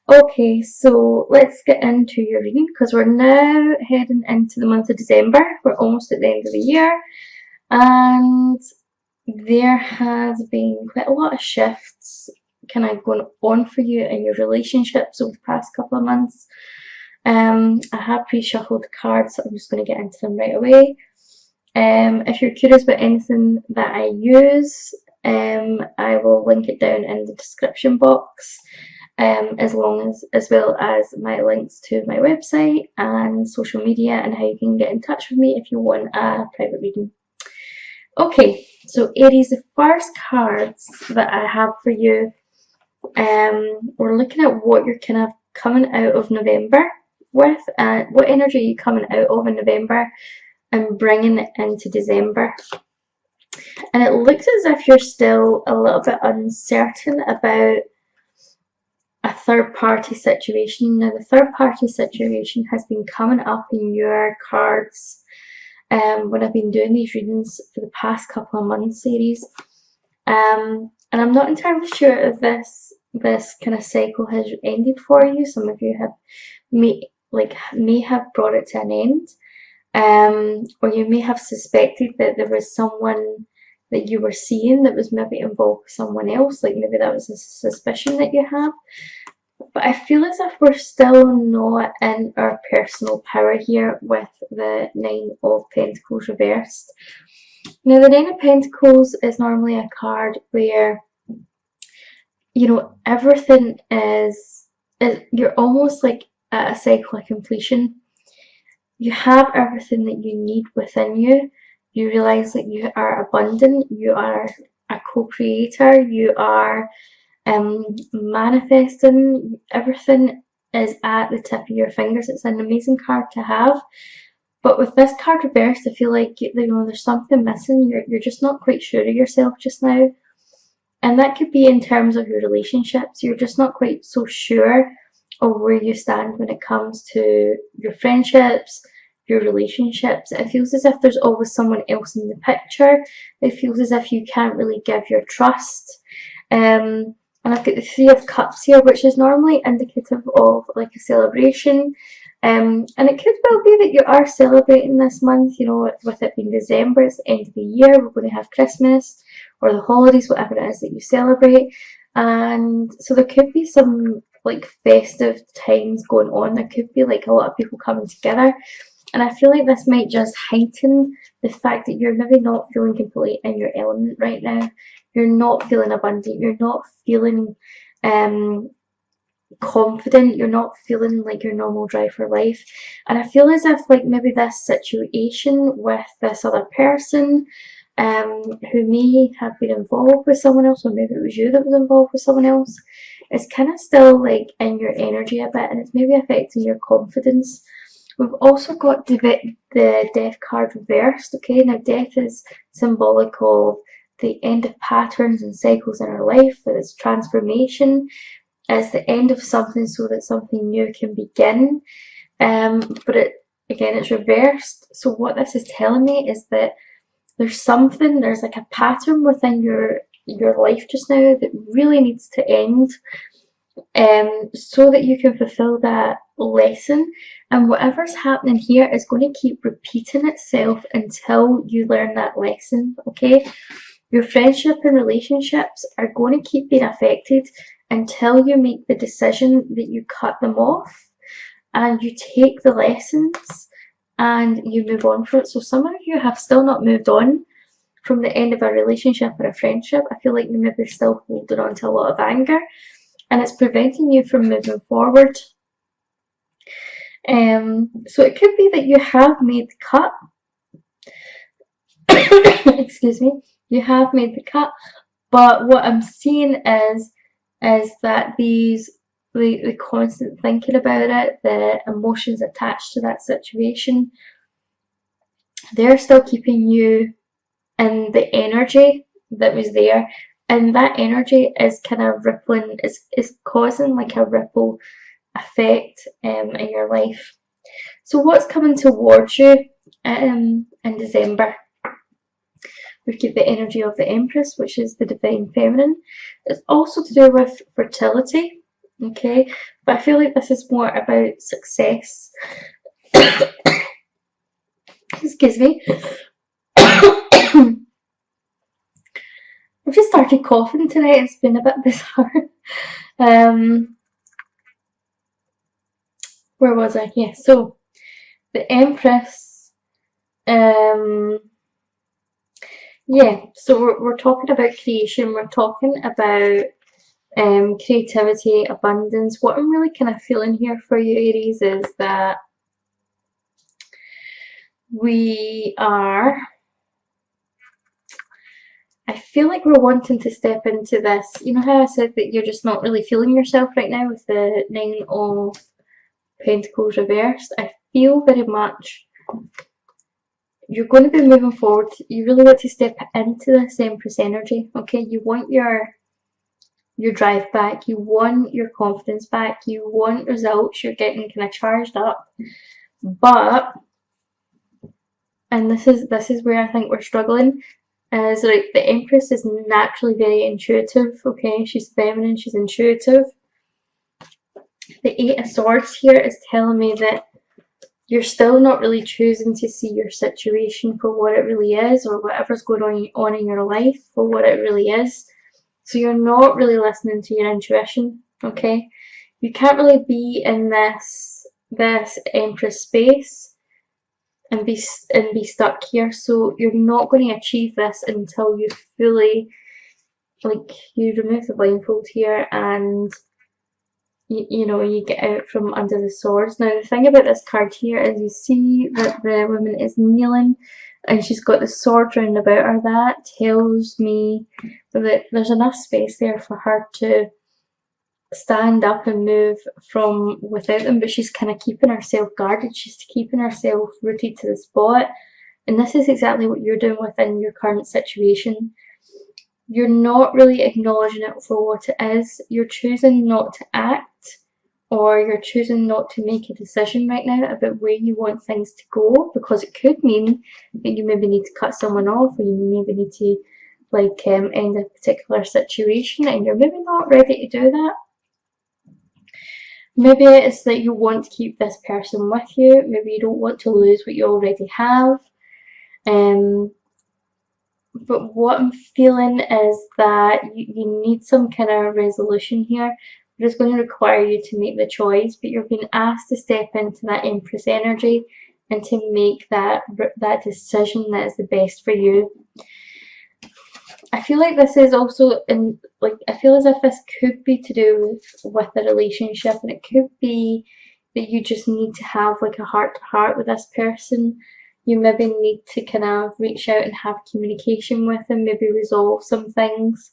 Okay, so let's get into your reading because we're now heading into the month of December. We're almost at the end of the year, and there has been quite a lot of shifts kind of going on for you in your relationships over the past couple of months. I have pre-shuffled cards, so I'm just going to get into them right away. If you're curious about anything that I use, I will link it down in the description box, as well as my links to my website and social media and how you can get in touch with me if you want a private reading. Okay, so Aries, the first cards that I have for you, we're looking at what you're kind of coming out of November with, and what energy are you coming out of in November and bringing it into December. And it looks as if you're still a little bit uncertain about a third party situation. Now, the third party situation has been coming up in your cards when I've been doing these readings for the past couple of months, Aries. And I'm not entirely sure if this kind of cycle has ended for you. Some of you may have brought it to an end. Or you may have suspected that there was someone that you were seeing that was maybe involved with someone else, like maybe that was a suspicion that you have. But I feel as if we're still not in our personal power here with the Nine of Pentacles reversed. Now, the Nine of Pentacles is normally a card where, you know, everything is you're almost like at a cycle of completion. You have everything that you need within you. You realize that you are abundant, you are a co-creator, you are manifesting. Everything is at the tip of your fingers. It's an amazing card to have. But with this card reversed, I feel like, you know, there's something missing. You're just not quite sure of yourself just now. And that could be in terms of your relationships. You're just not quite so sure of where you stand when it comes to your friendships, your relationships. It feels as if there's always someone else in the picture. It feels as if you can't really give your trust. And I've got the Three of Cups here, which is normally indicative of like a celebration. And it could well be that you are celebrating this month, you know, with it being December, it's the end of the year, we're going to have Christmas or the holidays, whatever it is that you celebrate. And so there could be some like festive times going on. There could be like a lot of people coming together. And I feel like this might just heighten the fact that you're maybe not feeling completely in your element right now. You're not feeling abundant. You're not feeling confident. You're not feeling like your normal drive for life. And I feel as if like maybe this situation with this other person who may have been involved with someone else, or maybe it was you that was involved with someone else, is kind of still like in your energy a bit, and it's maybe affecting your confidence. We've also got the Death card reversed. Okay, now death is symbolic of the end of patterns and cycles in our life, that it's transformation, it's the end of something so that something new can begin. But it's reversed. So what this is telling me is that there's like a pattern within your life just now that really needs to end, so that you can fulfill that lesson. And whatever's happening here is going to keep repeating itself until you learn that lesson. Okay, your friendship and relationships are going to keep being affected until you make the decision that you cut them off and you take the lessons and you move on from it. So some of you have still not moved on from the end of a relationship or a friendship. I feel like you maybe still holding on to a lot of anger, and it's preventing you from moving forward. So it could be that you have made the cut. Excuse me. You have made the cut, but what I'm seeing is that the constant thinking about it, the emotions attached to that situation, they're still keeping you in the energy that was there, and that energy is kind of rippling, is causing like a ripple effect in your life. So what's coming towards you in December? We've got the energy of the Empress, which is the divine feminine. It's also to do with fertility. okay? But I feel like this is more about success. Excuse me. I've just started coughing tonight. It's been a bit bizarre. Where was I? Yeah, so the Empress. Yeah, so we're talking about creation. We're talking about creativity, abundance. What I'm really kind of feeling here for you, Aries, is that we are, I feel like we're wanting to step into this. You know how I said that you're just not really feeling yourself right now with the Nine of Pentacles reversed? I feel very much you're going to be moving forward. You really want to step into this Empress energy, okay? You want your drive back, you want your confidence back, you want results, you're getting kind of charged up. But, and this is where I think we're struggling, is like the Empress is naturally very intuitive, okay? She's feminine, she's intuitive. The Eight of Swords here is telling me that you're still not really choosing to see your situation for what it really is, or whatever's going on in your life for what it really is. So you're not really listening to your intuition, okay? You can't really be in this Empress space and be stuck here. So you're not going to achieve this until you fully, like, you remove the blindfold here and you know, you get out from under the swords. Now the thing about this card here is you see that the woman is kneeling and she's got the sword round about her. That tells me that there's enough space there for her to stand up and move from without them, but she's kind of keeping herself guarded. She's keeping herself rooted to the spot. And this is exactly what you're doing within your current situation. You're not really acknowledging it for what it is. You're choosing not to act, or you're choosing not to make a decision right now about where you want things to go, because it could mean that you maybe need to cut someone off, or you maybe need to like end a particular situation and you're maybe not ready to do that. Maybe it's that you want to keep this person with you. Maybe you don't want to lose what you already have. But what I'm feeling is that you need some kind of resolution here. But it's going to require you to make the choice, but you're being asked to step into that Empress energy and to make that decision that is the best for you. I feel like this is also I feel as if this could be to do with the relationship, and it could be that you just need to have like a heart to heart with this person. You maybe need to kind of reach out and have communication with them, maybe resolve some things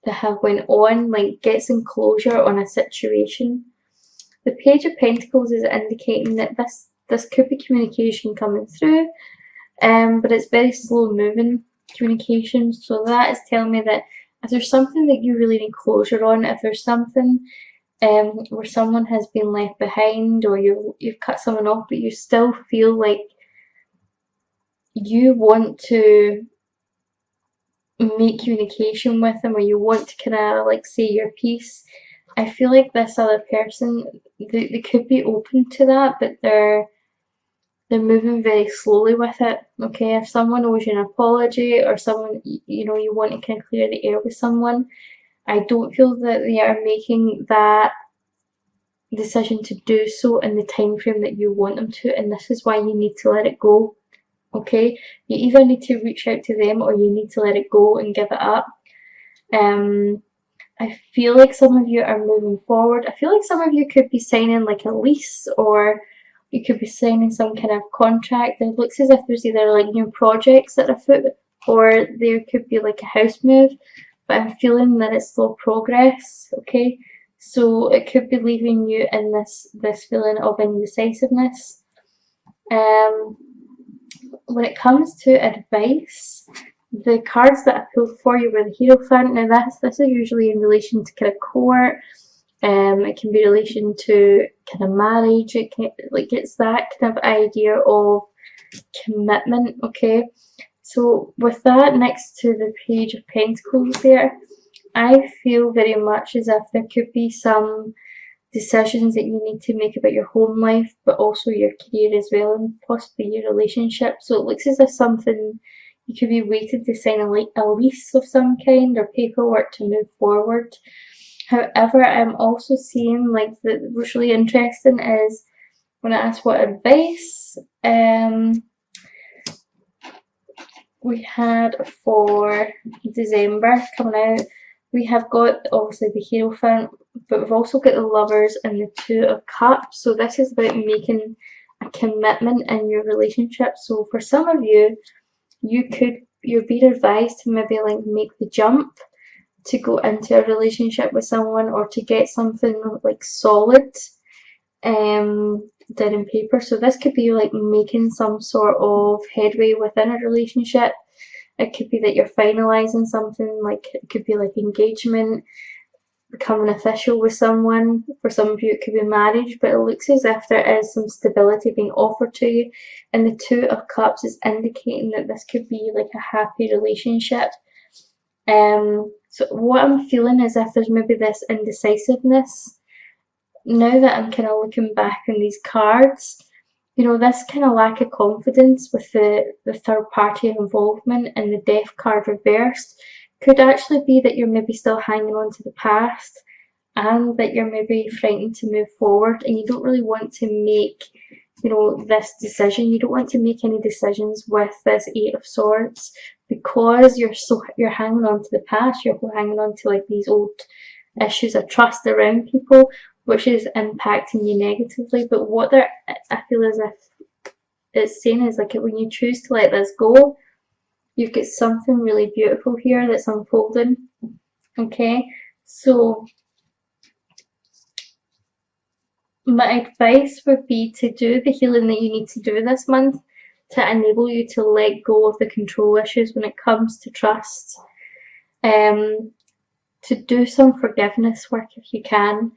that have went on, like get some closure on a situation. The Page of Pentacles is indicating that this could be communication coming through, but it's very slow moving communication. So that is telling me that if there's something that you really need closure on, if there's something where someone has been left behind, or you've cut someone off, but you still feel like you want to make communication with them, or you want to kind of like say your piece, I feel like this other person, they could be open to that, but they're moving very slowly with it, okay? If someone owes you an apology, or someone, you know, you want to kind of clear the air with someone, I don't feel that they are making that decision to do so in the time frame that you want them to, and this is why you need to let it go, okay? You either need to reach out to them, or you need to let it go and give it up. I feel like some of you are moving forward. I feel like some of you could be signing like a lease, or you could be signing some kind of contract. It looks as if there's either like new projects that are afoot, or there could be like a house move, but I'm feeling that it's slow progress, okay? So it could be leaving you in this feeling of indecisiveness. When it comes to advice, the cards that I pulled for you were the Hierophant. Now this is usually in relation to kind of court. It can be in relation to kind of marriage. It can, like, it's that kind of idea of commitment, okay? So with that next to the Page of Pentacles there, I feel very much as if there could be some decisions that you need to make about your home life, but also your career as well, and possibly your relationship. So it looks as if something, you could be waiting to sign a lease of some kind or paperwork to move forward. However, I'm also seeing like that what's really interesting is when I ask what advice we had for December coming out, we have got obviously the Hierophant, but we've also got the Lovers and the Two of Cups. So this is about making a commitment in your relationship. So for some of you, you're being advised to maybe like make the jump to go into a relationship with someone, or to get something like solid down in paper. So this could be like making some sort of headway within a relationship. It could be that you're finalizing something, like it could be like engagement, becoming official with someone. For some of you it could be marriage, but it looks as if there is some stability being offered to you, and the Two of Cups is indicating that this could be like a happy relationship. So what I'm feeling is if there's maybe this indecisiveness, now that I'm kind of looking back on these cards, you know, this kind of lack of confidence with the third party involvement and the Death card reversed could actually be that you're maybe still hanging on to the past, and that you're maybe frightened to move forward, and you don't really want to make, you know, this decision. You don't want to make any decisions with this Eight of Swords, because you're hanging on to the past. You're hanging on to like these old issues of trust around people, which is impacting you negatively. But what I feel as if it's saying is like when you choose to let this go, you've got something really beautiful here that's unfolding. Okay, so my advice would be to do the healing that you need to do this month to enable you to let go of the control issues when it comes to trust. To do some forgiveness work if you can,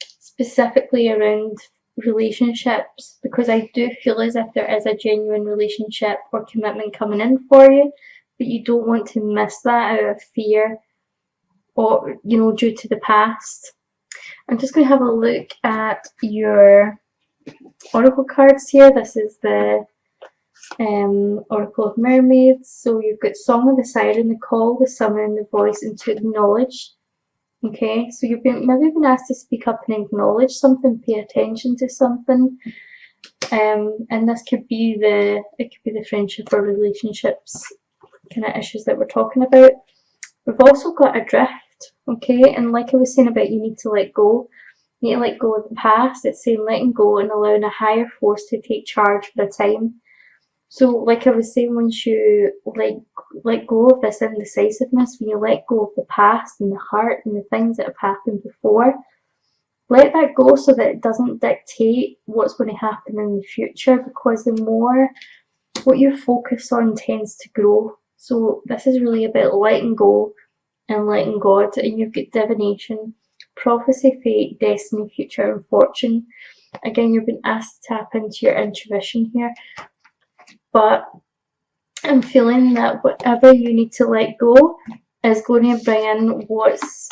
specifically around relationships, because I do feel as if there is a genuine relationship or commitment coming in for you, but you don't want to miss that out of fear, or, you know, due to the past. I'm just going to have a look at your oracle cards here. This is the Oracle of Mermaids. So you've got Song of the Siren, the Call, the Summon, the Voice, and to acknowledge. Okay, so you've maybe been asked to speak up and acknowledge something, pay attention to something, and this could be the friendship or relationships kind of issues that we're talking about. We've also got Adrift, okay, and like I was saying about you need to let go. You need to let go of the past. It's saying letting go and allowing a higher force to take charge for a time. So like I was saying, once you let go of this indecisiveness, when you let go of the past and the hurt and the things that have happened before, let that go so that it doesn't dictate what's going to happen in the future, because the more what you focus on tends to grow. So this is really about letting go and letting God, and you've got divination, prophecy, fate, destiny, future, and fortune. Again, you've been asked to tap into your intuition here, but I'm feeling that whatever you need to let go is going to bring in what's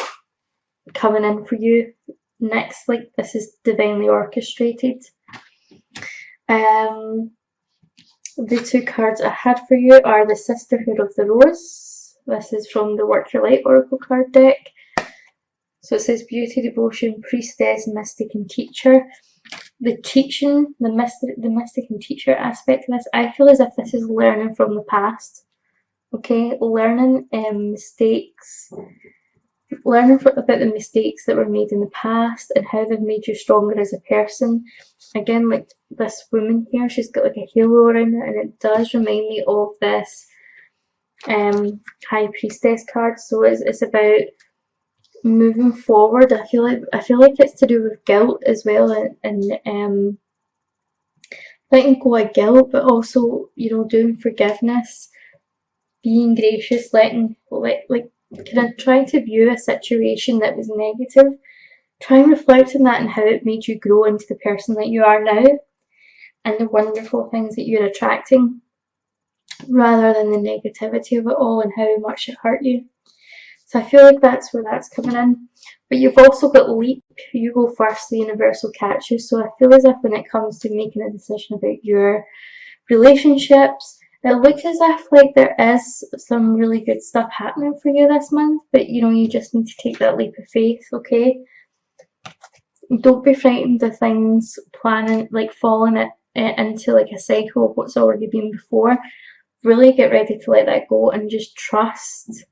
coming in for you next. Like, this is divinely orchestrated. The two cards I had for you are the Sisterhood of the Rose. This is from the Work Your Light Oracle card deck. So it says Beauty, Devotion, Priestess, Mystic, and Teacher. The teaching, the mystic and teacher aspect of this, I feel as if this is learning from the past. Okay, learning mistakes, learning about the mistakes that were made in the past and how they've made you stronger as a person. Again, like this woman here, she's got like a halo around her, and it does remind me of this High Priestess card. So it's about moving forward. I feel like it's to do with guilt as well, and letting go of guilt, but also, you know, doing forgiveness, being gracious, kind of trying to view a situation that was negative, try and reflect on that and how it made you grow into the person that you are now, and the wonderful things that you're attracting, rather than the negativity of it all and how much it hurt you. So I feel like that's where that's coming in. But you've also got leap. You go first, the universe will catch you. So I feel as if when it comes to making a decision about your relationships, it looks as if like there is some really good stuff happening for you this month, but you know, you just need to take that leap of faith, okay? Don't be frightened of things planning, like falling into like a cycle of what's already been before. Really get ready to let that go and just trust.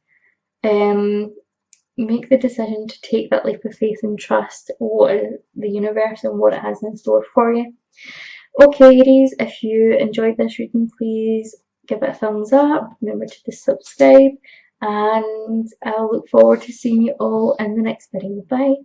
Make the decision to take that leap of faith and trust what the universe and what it has in store for you. Okay, Aries, if you enjoyed this reading, please give it a thumbs up. Remember to subscribe, and I'll look forward to seeing you all in the next video. Bye.